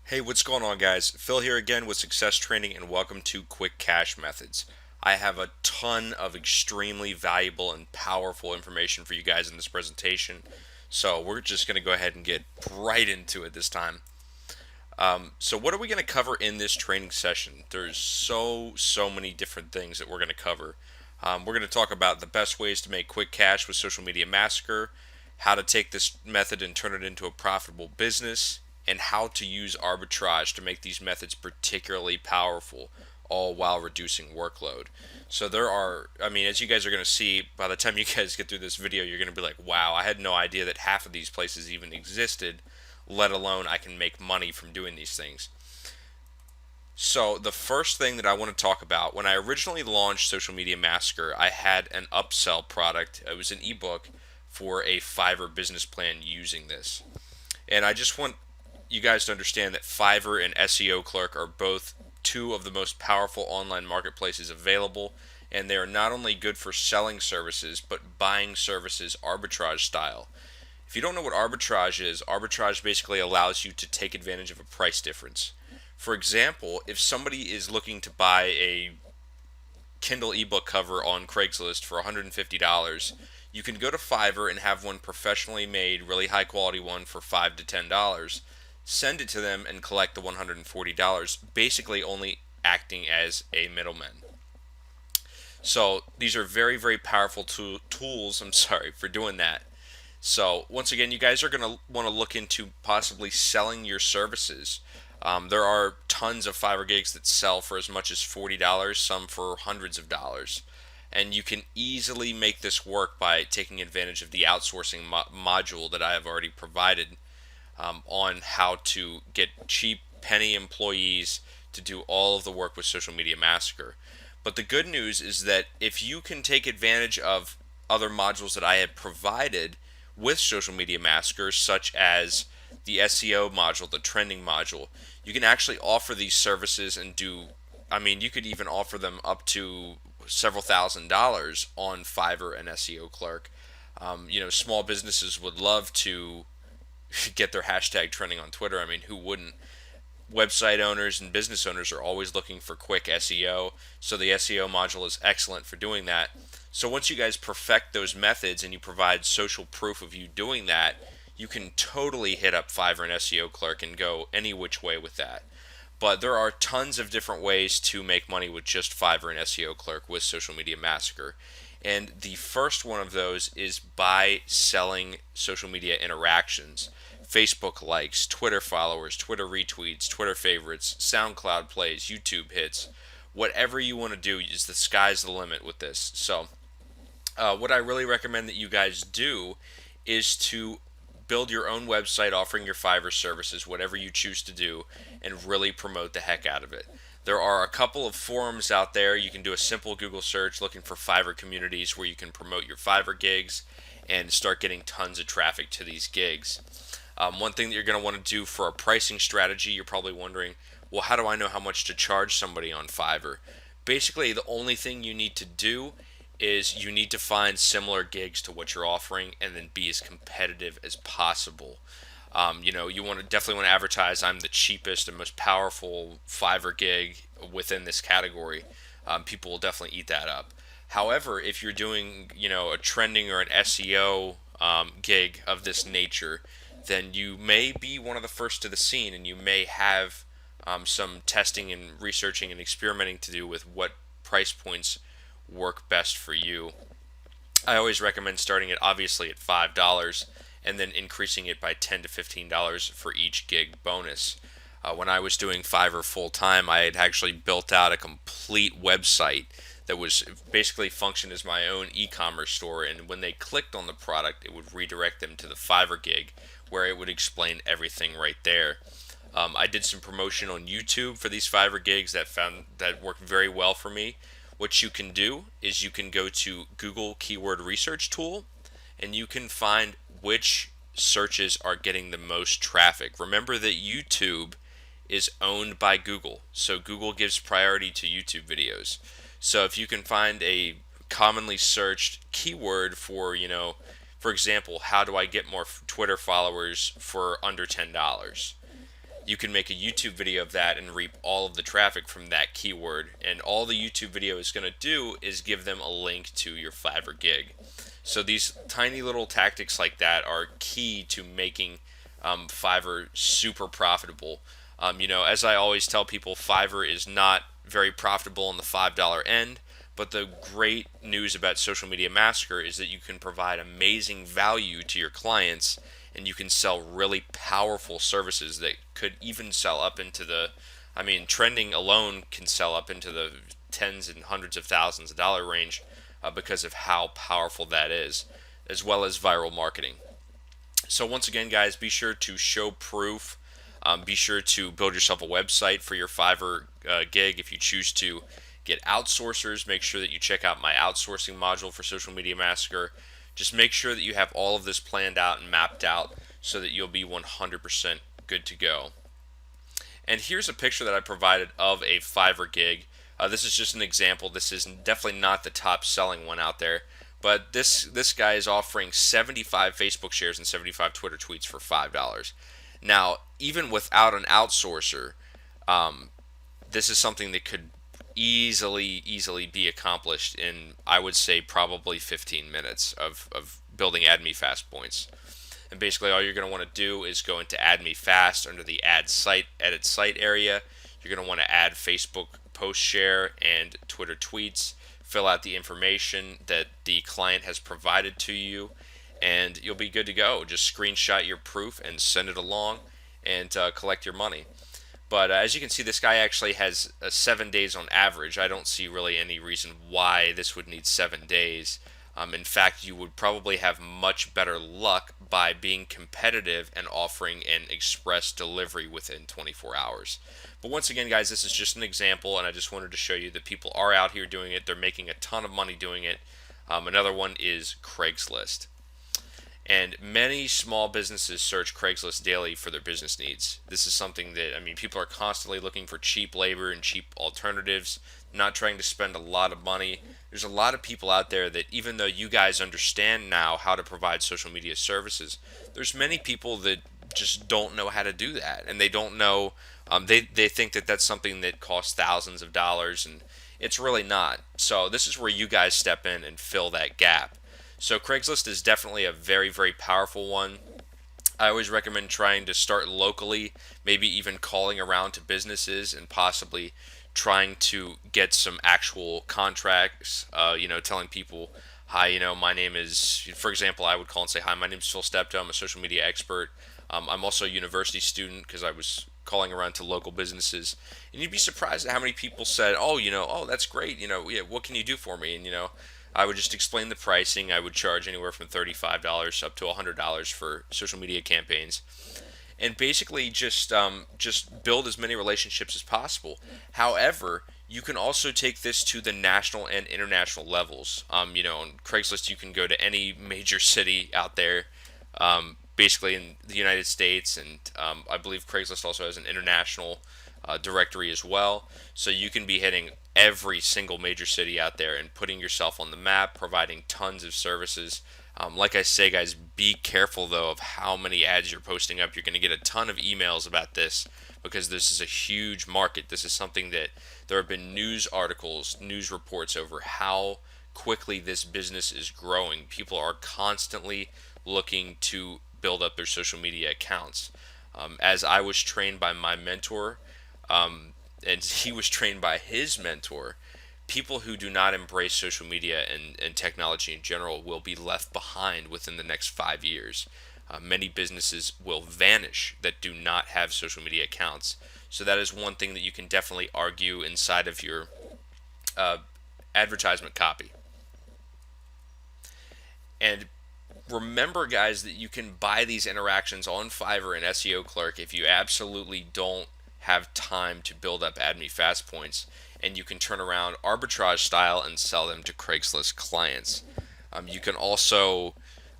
Hey, what's going on, guys? Phil here again with Success Training, and welcome to Quick Cash Methods. I have a ton of extremely valuable and powerful information for you guys in this presentation, so we're just going to go ahead and get right into it this time. So, what are we going to cover in this training session? There's so many different things that we're going to cover. We're going to talk about the best ways to make quick cash with Social Media Massacre, how to take this method and turn it into a profitable business, and how to use arbitrage to make these methods particularly powerful, all while reducing workload. So as you guys are going to see, by the time you guys get through this video, you're going to be like, wow, I had no idea that half of these places even existed, let alone I can make money from doing these things. So the first thing that I want to talk about, when I originally launched Social Media Massacre, I had an upsell product. It was an ebook for a Fiverr business plan using this. And I just want you guys to understand that Fiverr and SEO Clerk are both two of the most powerful online marketplaces available, and they are not only good for selling services, but buying services arbitrage style. If you don't know what arbitrage basically allows you to take advantage of a price difference. For example, if somebody is looking to buy a Kindle ebook cover on Craigslist for $150, you can go to Fiverr and have one professionally made, really high quality one for $5 to $10, send it to them and collect the $140, basically only acting as a middleman. So these are very powerful tools, for doing that. So once again, you guys are going to want to look into possibly selling your services. There are tons of Fiverr gigs that sell for as much as $40, some for hundreds of dollars. And you can easily make this work by taking advantage of the outsourcing module that I have already provided on how to get cheap penny employees to do all of the work with Social Media Massacre. But the good news is that if you can take advantage of other modules that I have provided with Social Media Massacre, such as the SEO module, the trending module, you can actually offer these services and you could even offer them up to several $1,000s on Fiverr and SEO Clerk. Small businesses would love to get their hashtag trending on Twitter. I mean, who wouldn't? Website owners and business owners are always looking for quick SEO, so the SEO module is excellent for doing that. So once you guys perfect those methods and you provide social proof of you doing that, you can totally hit up Fiverr and SEO Clerk and go any which way with that. But there are tons of different ways to make money with just Fiverr and SEO Clerk with Social Media Massacre. And the first one of those is by selling social media interactions. Facebook likes, Twitter followers, Twitter retweets, Twitter favorites, SoundCloud plays, YouTube hits. Whatever you want to do, is the sky's the limit with this. So, what I really recommend that you guys do is to build your own website offering your Fiverr services, whatever you choose to do, and really promote the heck out of it. There are a couple of forums out there. You can do a simple Google search looking for Fiverr communities where you can promote your Fiverr gigs and start getting tons of traffic to these gigs. One thing that you're going to want to do for a pricing strategy, you're probably wondering, well, how do I know how much to charge somebody on Fiverr? Basically, the only thing you need to do is you need to find similar gigs to what you're offering and then be as competitive as possible. You definitely want to advertise I'm the cheapest and most powerful Fiverr gig within this category. People will definitely eat that up. However, if you're doing a trending or an SEO gig of this nature, then you may be one of the first to the scene, and you may have some testing and researching and experimenting to do with what price points work best for you. I always recommend starting it obviously at $5 and then increasing it by $10 to $15 for each gig bonus. When I was doing Fiverr full time, I had actually built out a complete website that was basically functioned as my own e-commerce store, and when they clicked on the product, it would redirect them to the Fiverr gig where it would explain everything right there. I did some promotion on YouTube for these Fiverr gigs that worked very well for me. What you can do is you can go to Google Keyword Research Tool and you can find which searches are getting the most traffic. Remember that YouTube is owned by Google, so Google gives priority to YouTube videos. So if you can find a commonly searched keyword for example, how do I get more Twitter followers for under $10? you can make a YouTube video of that and reap all of the traffic from that keyword. And all the YouTube video is going to do is give them a link to your Fiverr gig. So these tiny little tactics like that are key to making Fiverr super profitable. As I always tell people, Fiverr is not very profitable on the $5 end, but the great news about Social Media Massacre is that you can provide amazing value to your clients, and you can sell really powerful services that could even sell up into trending alone can sell up into the tens and hundreds of thousands of dollar range because of how powerful that is, as well as viral marketing. So once again, guys, be sure to show proof. Be sure to build yourself a website for your Fiverr gig. If you choose to get outsourcers, make sure that you check out my outsourcing module for Social Media Massacre. Just make sure that you have all of this planned out and mapped out so that you'll be 100% good to go. And here's a picture that I provided of a Fiverr gig. This is just an example. This is definitely not the top selling one out there. But this guy is offering 75 Facebook shares and 75 Twitter tweets for $5. Now, even without an outsourcer, this is something that could easily be accomplished in, I would say, probably 15 minutes of building AdMe Fast points. And basically all you're going to want to do is go into AdMe Fast under the Add Site, Edit Site area. You're going to want to add Facebook post share and Twitter tweets. Fill out the information that the client has provided to you, and you'll be good to go. Just screenshot your proof and send it along and collect your money. But as you can see, this guy actually has 7 days on average. I don't see really any reason why this would need 7 days. In fact, you would probably have much better luck by being competitive and offering an express delivery within 24 hours. But once again, guys, this is just an example, and I just wanted to show you that people are out here doing it. They're making a ton of money doing it. Another one is Craigslist. And many small businesses search Craigslist daily for their business needs. This is something that, people are constantly looking for cheap labor and cheap alternatives, not trying to spend a lot of money. There's a lot of people out there that, even though you guys understand now how to provide social media services, there's many people that just don't know how to do that. And they don't know, they think that that's something that costs thousands of dollars, and it's really not. So this is where you guys step in and fill that gap. So Craigslist is definitely a very powerful one. I always recommend trying to start locally, maybe even calling around to businesses and possibly trying to get some actual contracts, telling people, hi, my name is, for example, I would call and say, hi, my name is Phil Steptoe, I'm a social media expert. I'm also a university student, because I was calling around to local businesses, and you'd be surprised at how many people said, oh, that's great, yeah, what can you do for me? And, I would just explain the pricing. I would charge anywhere from $35 up to $100 for social media campaigns, and basically just build as many relationships as possible. However, you can also take this to the national and international levels. On Craigslist, you can go to any major city out there, basically in the United States, and I believe Craigslist also has an international directory as well. So you can be hitting every single major city out there and putting yourself on the map, providing tons of services. Like I say, guys, be careful though of how many ads you're posting up. You're going to get a ton of emails about this, because this is a huge market. This is something that there have been news articles, news reports over how quickly this business is growing. People are constantly looking to build up their social media accounts. As I was trained by my mentor, and he was trained by his mentor, people who do not embrace social media and technology in general will be left behind within the next 5 years. Many businesses will vanish that do not have social media accounts. So that is one thing that you can definitely argue inside of your advertisement copy. And remember, guys, that you can buy these interactions on Fiverr and SEO Clerk if you absolutely don't have time to build up AdMe Fast points, and you can turn around arbitrage style and sell them to Craigslist clients. You can also,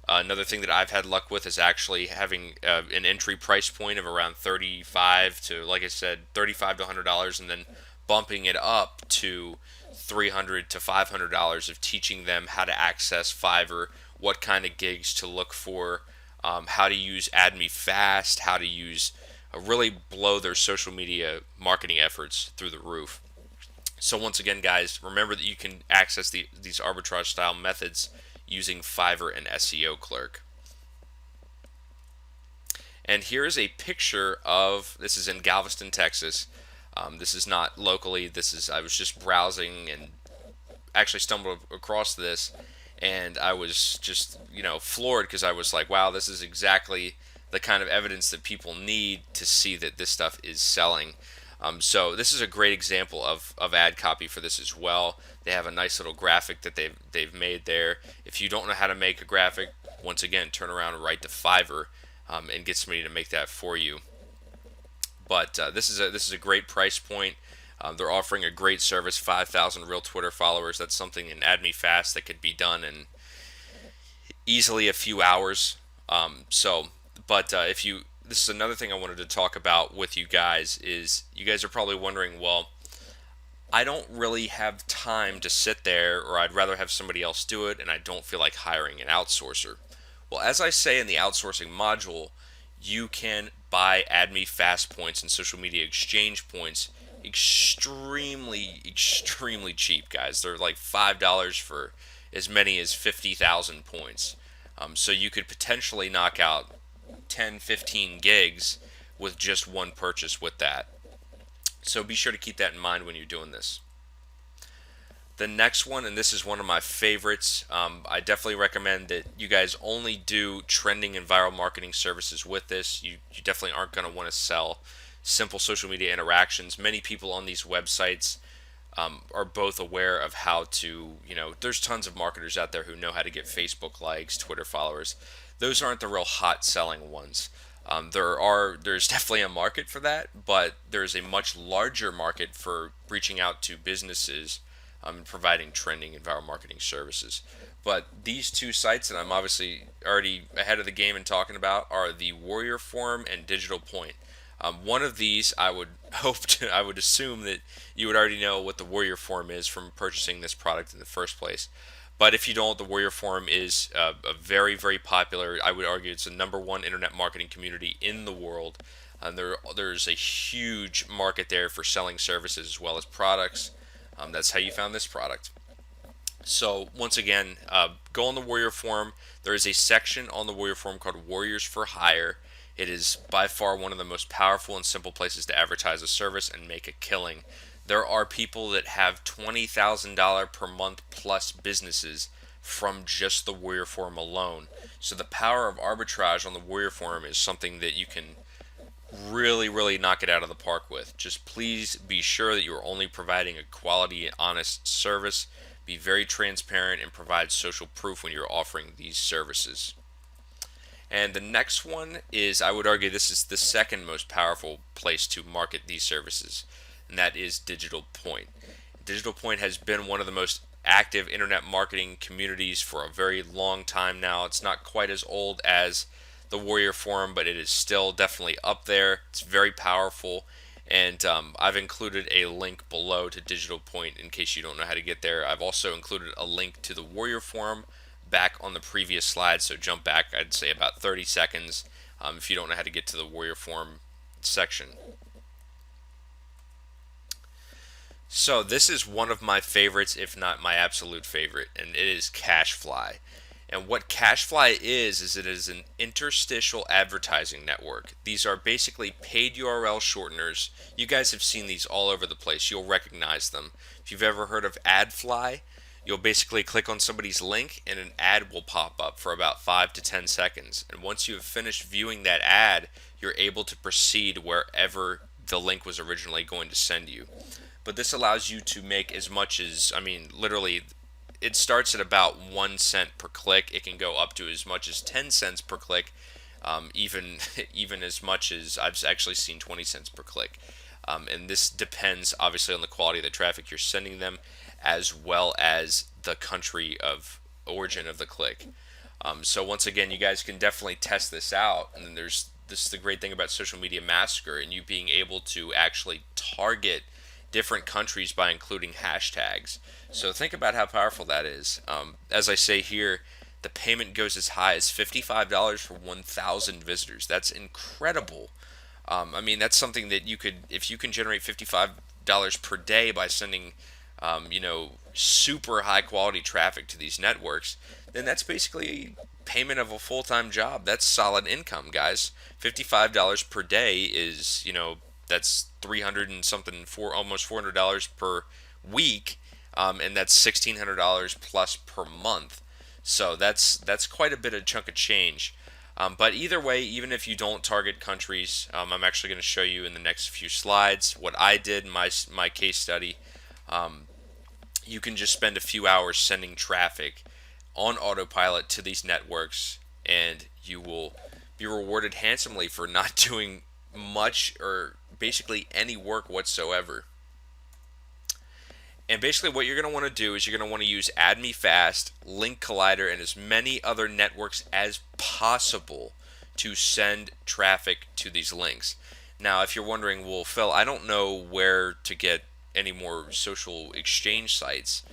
another thing that I've had luck with is actually having an entry price point of around $35 to, like I said, $35 to $100, and then bumping it up to $300 to $500 of teaching them how to access Fiverr, what kind of gigs to look for, how to use AdMe Fast, how to use really blow their social media marketing efforts through the roof. So once again, guys, remember that you can access these arbitrage style methods using Fiverr and SEO Clerk. And here's a picture of, this is in Galveston, Texas. This is not locally. This is, I was just browsing and actually stumbled across this, and I was just, floored, because I was like, wow, this is exactly the kind of evidence that people need to see that this stuff is selling. So this is a great example of ad copy for this as well. They have a nice little graphic that they've made there. If you don't know how to make a graphic, once again, turn around and write to Fiverr, and get somebody to make that for you. But this is a great price point. They're offering a great service, 5,000 real Twitter followers. That's something in AdMeFast that could be done in easily a few hours. If you, this is another thing I wanted to talk about with you guys, is you guys are probably wondering, well, I don't really have time to sit there, or I'd rather have somebody else do it, and I don't feel like hiring an outsourcer. Well, as I say in the outsourcing module, you can buy AdMe Fast points and social media exchange points extremely, extremely cheap, guys. They're like $5 for as many as 50,000 points. So you could potentially knock out 10, 15 gigs with just one purchase with that. So be sure to keep that in mind when you're doing this. The next one, and this is one of my favorites, I definitely recommend that you guys only do trending and viral marketing services with this. You definitely aren't going to want to sell simple social media interactions. Many people on these websites are both aware of how to, there's tons of marketers out there who know how to get Facebook likes, Twitter followers. Those aren't the real hot selling ones. There's definitely a market for that, but there's a much larger market for reaching out to businesses, providing trending and viral marketing services. But these two sites that I'm obviously already ahead of the game in talking about are the Warrior Forum and Digital Point. One of these, I would I would assume that you would already know what the Warrior Forum is from purchasing this product in the first place. But if you don't, the Warrior Forum is a very, very popular, I would argue it's the #1 internet marketing community in the world. There's a huge market there for selling services as well as products. That's how you found this product. So once again, go on the Warrior Forum. There is a section on the Warrior Forum called Warriors for Hire. It is by far one of the most powerful and simple places to advertise a service and make a killing. There are people that have $20,000 per month plus businesses from just the Warrior Forum alone. So the power of arbitrage on the Warrior Forum is something that you can really, really knock it out of the park with. Just please be sure that you're only providing a quality, honest service. Be very transparent and provide social proof when you're offering these services. And the next one is, I would argue this is the second most powerful place to market these services, and that is Digital Point. Digital Point has been one of the most active internet marketing communities for a very long time now. It's not quite as old as the Warrior Forum, but it is still definitely up there. It's very powerful, and I've included a link below to Digital Point in case you don't know how to get there. I've also included a link to the Warrior Forum back on the previous slide, so jump back, I'd say about 30 seconds if you don't know how to get to the Warrior Forum section. So this is one of my favorites, if not my absolute favorite, and it is Cashfly. And what Cashfly is it is an interstitial advertising network. These are basically paid URL shorteners. You guys have seen these all over the place. You'll recognize them. If you've ever heard of AdFly, you'll basically click on somebody's link and an ad will pop up for about 5 to 10 seconds. And once you have finished viewing that ad, you're able to proceed wherever the link was originally going to send you. But this allows you to make as much as, literally, it starts at about 1 cent per click. It can go up to as much as 10 cents per click, even as much as I've actually seen 20 cents per click. And this depends obviously on the quality of the traffic you're sending them, as well as the country of origin of the click. So once again, you guys can definitely test this out. And then this is the great thing about Social Media Massacre and you being able to actually target different countries by including hashtags. So think about how powerful that is. As I say here, the payment goes as high as $55 for 1,000 visitors. That's incredible. I mean, that's something that you could, if you can generate $55 per day by sending, super high quality traffic to these networks, then that's basically payment of a full time job. That's solid income, guys. $55 per day is, that's 300 and something, almost $400 per week, and that's $1,600 plus per month. So that's quite a bit of chunk of change. But either way, even if you don't target countries, I'm actually going to show you in the next few slides what I did in my case study. You can just spend a few hours sending traffic on autopilot to these networks, and you will be rewarded handsomely for not doing much or basically any work whatsoever. And basically, what you're going to want to do is you're going to want to use AdMeFast, Link Collider, and as many other networks as possible to send traffic to these links. Now, if you're wondering, well, Phil, I don't know where to get any more social exchange sites.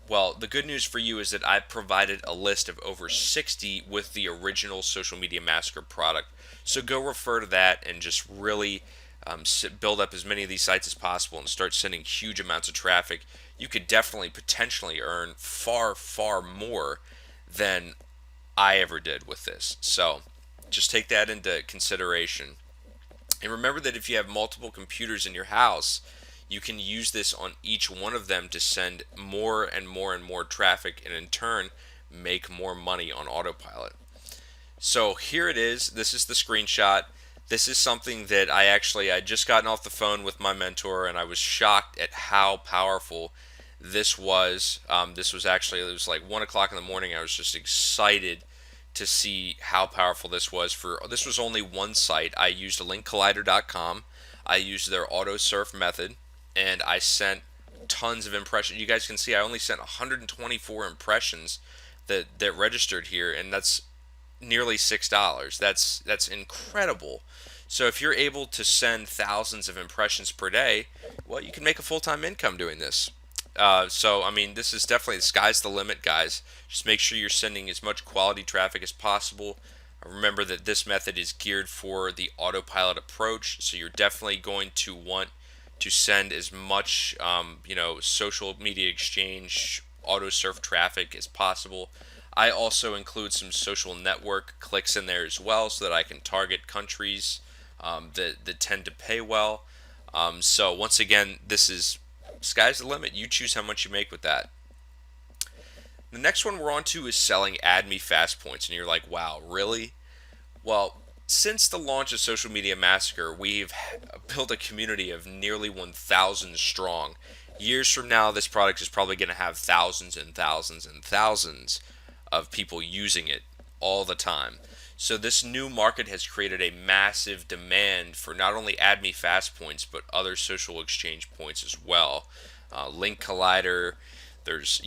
Well, the good news for you is that I provided a list of over 60 with the original Social Media Massacre product. So go refer to that and just really build up as many of these sites as possible and start sending huge amounts of traffic. You could definitely potentially earn far, far more than I ever did with this. So just take that into consideration. And remember that if you have multiple computers in your house, you can use this on each one of them to send more and more and more traffic and in turn make more money on autopilot. So here it is. This is the screenshot. This is something that I just gotten off the phone with my mentor and I was shocked at how powerful this was. This was actually, it was like 1 o'clock in the morning. I was just excited to see how powerful this was. This was only one site. I used linkcollider.com. I used their auto surf method and I sent tons of impressions. You guys can see I only sent 124 impressions that registered here, and that's nearly $6. That's incredible. So if you're able to send thousands of impressions per day, well, you can make a full-time income doing this. So I mean, this is definitely the sky's the limit, guys. Just make sure you're sending as much quality traffic as possible. Remember that this method is geared for the autopilot approach, so you're definitely going to want to send as much, social media exchange, auto surf traffic as possible. I also include some social network clicks in there as well so that I can target countries that tend to pay well. So once again, this is sky's the limit. You choose how much you make with that. The next one we're on to is selling AdMeFast points, and you're like, wow, really? Well, since the launch of Social Media Massacre, we've built a community of nearly 1,000 strong. Years from now, this product is probably going to have thousands and thousands and thousands of people using it all the time. So this new market has created a massive demand for not only AdMeFast points, but other social exchange points as well. Link Collider, there's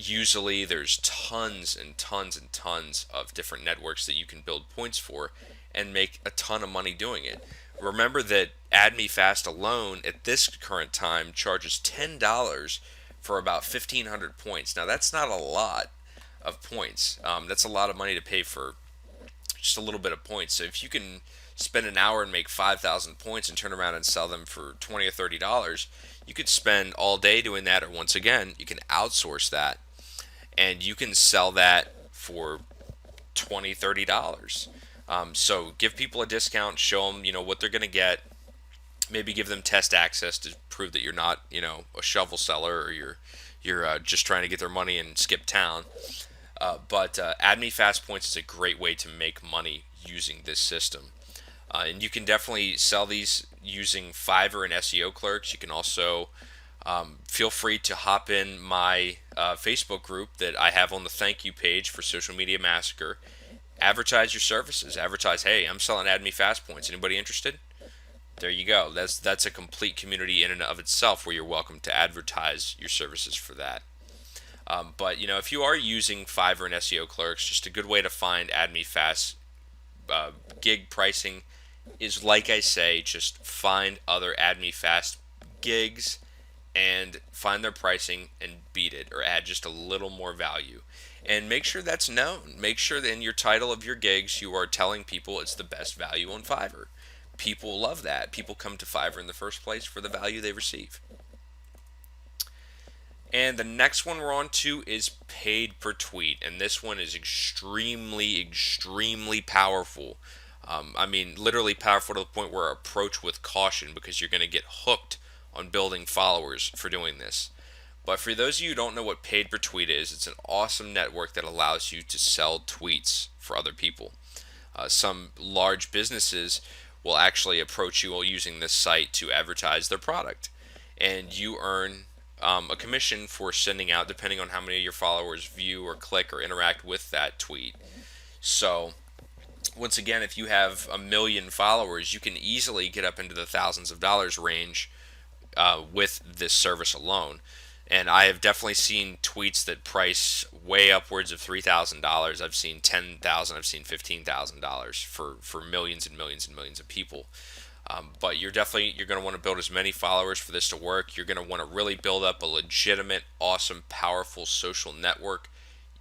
tons and tons and tons of different networks that you can build points for and make a ton of money doing it. Remember that AdMeFast alone at this current time charges $10 for about 1,500 points. Now that's not a lot of points. That's a lot of money to pay for just a little bit of points. So if you can spend an hour and make 5,000 points and turn around and sell them for $20 or $30, you could spend all day doing that. Or once again, you can outsource that and you can sell that for $20, $30. So give people a discount, show them what they're going to get. Maybe give them test access to prove that you're not a shovel seller or you're just trying to get their money and skip town. But AdMeFast points is a great way to make money using this system. And you can definitely sell these using Fiverr and SEO clerks. You can also feel free to hop in my Facebook group that I have on the thank you page for Social Media Massacre. Advertise your services. Advertise, hey, I'm selling AdMeFast points. Anybody interested? There you go. That's a complete community in and of itself where you're welcome to advertise your services for that. But if you are using Fiverr and SEO clerks, just a good way to find AdMeFast gig pricing is, like I say, just find other AdMeFast gigs and find their pricing and beat it, or add just a little more value. And make sure that's known. Make sure that in your title of your gigs you are telling people it's the best value on Fiverr. people love that. People come to Fiverr in the first place for the value they receive. And the next one we're on to is paid per tweet, and this one is extremely powerful. I mean, literally powerful to the point where approach with caution, because you're going to get hooked on building followers for doing this. But for those of you who don't know what paid per tweet is, it's an awesome network that allows you to sell tweets for other people. Some large businesses will actually approach you using this site to advertise their product, and you earn a commission for sending out, depending on how many of your followers view or click or interact with that tweet. So once again, if you have 1 million followers, you can easily get up into the thousands of dollars range with this service alone. And I have definitely seen tweets that price way upwards of $3,000. I've seen $10,000. I've seen $15,000 for millions and millions and millions of people. But you're going to want to build as many followers for this to work. You're going to want to really build up a legitimate, awesome, powerful social network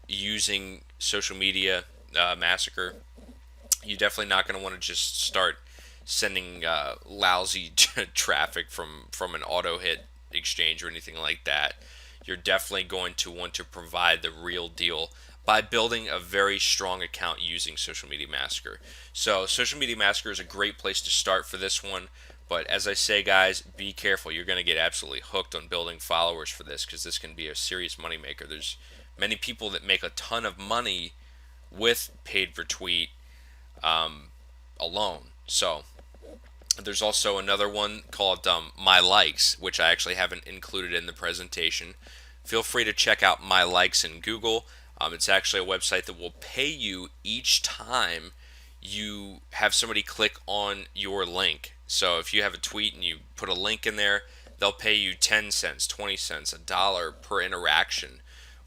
using social media, Massacre. You're definitely not going to want to just start sending lousy traffic from an auto hit exchange or anything like that. You're definitely going to want to provide the real deal by building a very strong account using Social Media Massacre. So Social Media Massacre is a great place to start for this one. But as I say, guys, be careful. You're going to get absolutely hooked on building followers for this, because this can be a serious moneymaker. There's many people that make a ton of money with paid per tweet alone. So there's also another one called My Likes, which I actually haven't included in the presentation. Feel free to check out My Likes in Google. It's actually a website that will pay you each time you have somebody click on your link. So if you have a tweet and you put a link in there, they'll pay you 10 cents, 20 cents, $1 per interaction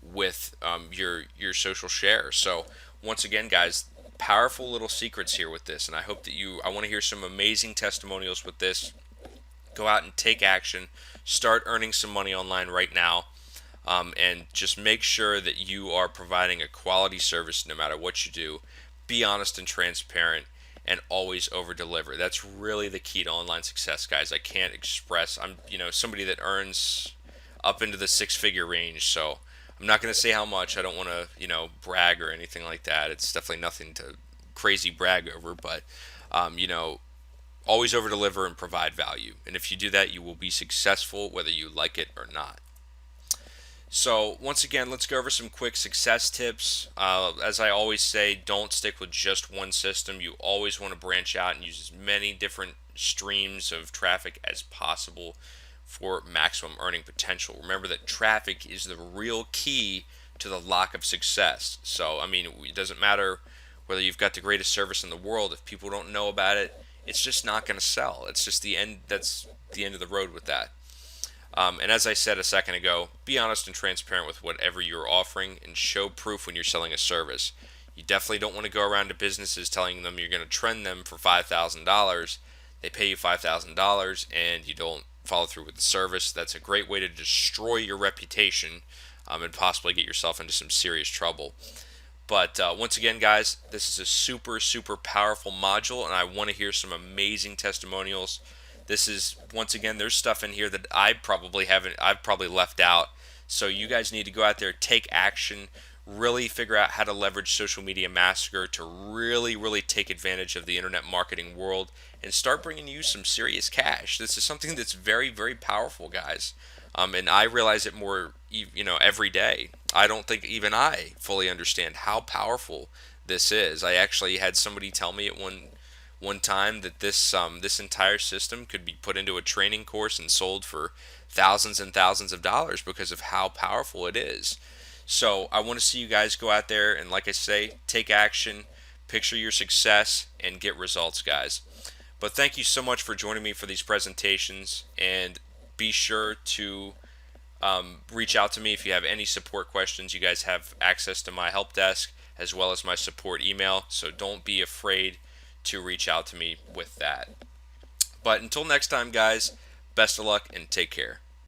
with your social share. So once again, guys, powerful little secrets here with this, and I hope that I want to hear some amazing testimonials with this. Go out and take action, start earning some money online right now, and just make sure that you are providing a quality service no matter what you do. Be honest and transparent, and always over deliver. That's really the key to online success, guys. I can't express. I'm somebody that earns up into the six-figure range, so I'm not going to say how much. I don't want to, brag or anything like that. It's definitely nothing to crazy brag over, but, always over deliver and provide value. And if you do that, you will be successful whether you like it or not. So once again, let's go over some quick success tips. As I always say, don't stick with just one system. You always want to branch out and use as many different streams of traffic as possible for maximum earning potential. Remember that traffic is the real key to the lock of success. So, I mean, it doesn't matter whether you've got the greatest service in the world. If people don't know about it, it's just not going to sell. It's just the end. That's the end of the road with that. And as I said a second ago, be honest and transparent with whatever you're offering, and show proof when you're selling a service. You definitely don't want to go around to businesses telling them you're going to trend them for $5,000. They pay you $5,000 and you don't follow through with the service. That's a great way to destroy your reputation and possibly get yourself into some serious trouble. But once again, guys, this is a super powerful module, and I want to hear some amazing testimonials. This is, once again, there's stuff in here that I've probably left out. So you guys need to go out there, take action, really figure out how to leverage Social Media Massacre to really take advantage of the internet marketing world and start bringing you some serious cash. This is something that's very powerful, guys. And I realize it more, every day. I don't think even I fully understand how powerful this is. I actually had somebody tell me at one time that this entire system could be put into a training course and sold for thousands and thousands of dollars because of how powerful it is. So I want to see you guys go out there and, like I say, take action, picture your success, and get results, guys. But thank you so much for joining me for these presentations, and be sure to reach out to me if you have any support questions. You guys have access to my help desk as well as my support email, so don't be afraid to reach out to me with that. But until next time, guys, best of luck and take care.